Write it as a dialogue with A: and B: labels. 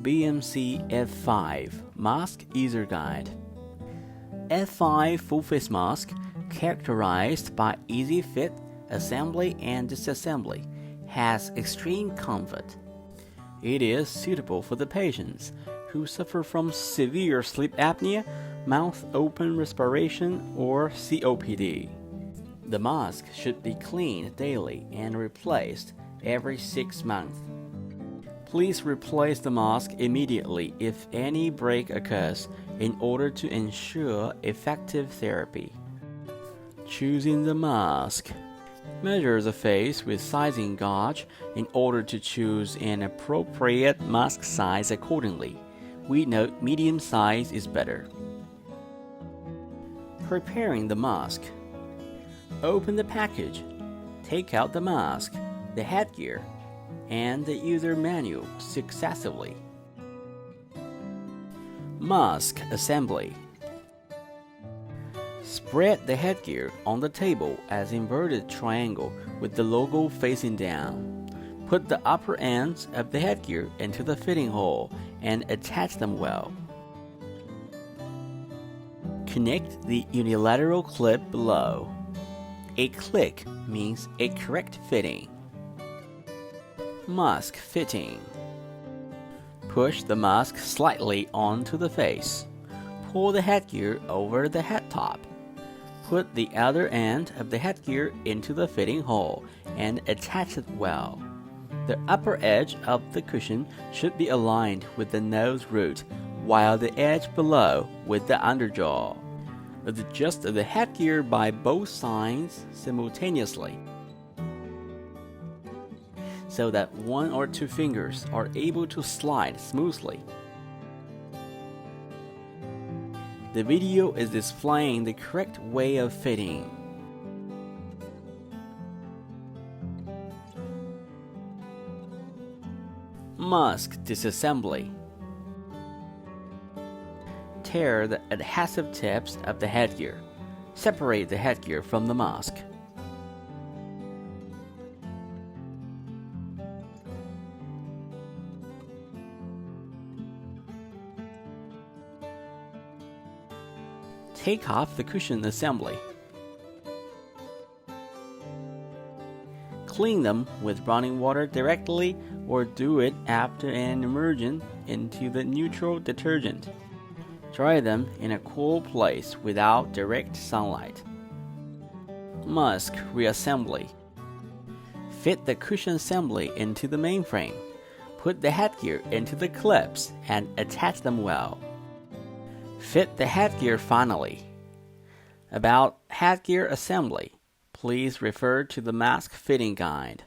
A: BMC F5 Mask User Guide. F5 Full Face Mask, characterized by easy fit, assembly and disassembly, has extreme comfort. It is suitable for the patients who suffer from severe sleep apnea, mouth open respiration, or COPD. The mask should be cleaned daily and replaced every 6 months. Please replace the mask immediately if any break occurs in order to ensure effective therapy. Choosing the mask. Measure the face with sizing gauge in order to choose an appropriate mask size accordingly. We note medium size is better. Preparing the mask. Open the package. Take out the mask, the headgear, and the user manual successively. Mask assembly. Spread the headgear on the table as inverted triangle with the logo facing down. Put the upper ends of the headgear into the fitting hole and attach them well. Connect the unilateral clip below. A click means a correct fitting. Mask fitting. Push the mask slightly onto the face. Pull the headgear over the head top. Put the other end of the headgear into the fitting hole and attach it well. The upper edge of the cushion should be aligned with the nose root, while the edge below with the underjaw. Adjust the headgear by both sides simultaneously, so that 1 or 2 fingers are able to slide smoothly. The video is displaying the correct way of fitting. Mask disassembly. Tear the adhesive tips of the headgear. Separate the headgear from the mask. Take off the cushion assembly. Clean them with running water directly or do it after an immersion into the neutral detergent. Dry them in a cool place without direct sunlight. Mask reassembly. Fit the cushion assembly into the mainframe. Put the headgear into the clips and attach them well. Fit the headgear finally. About headgear assembly, please refer to the mask fitting guide.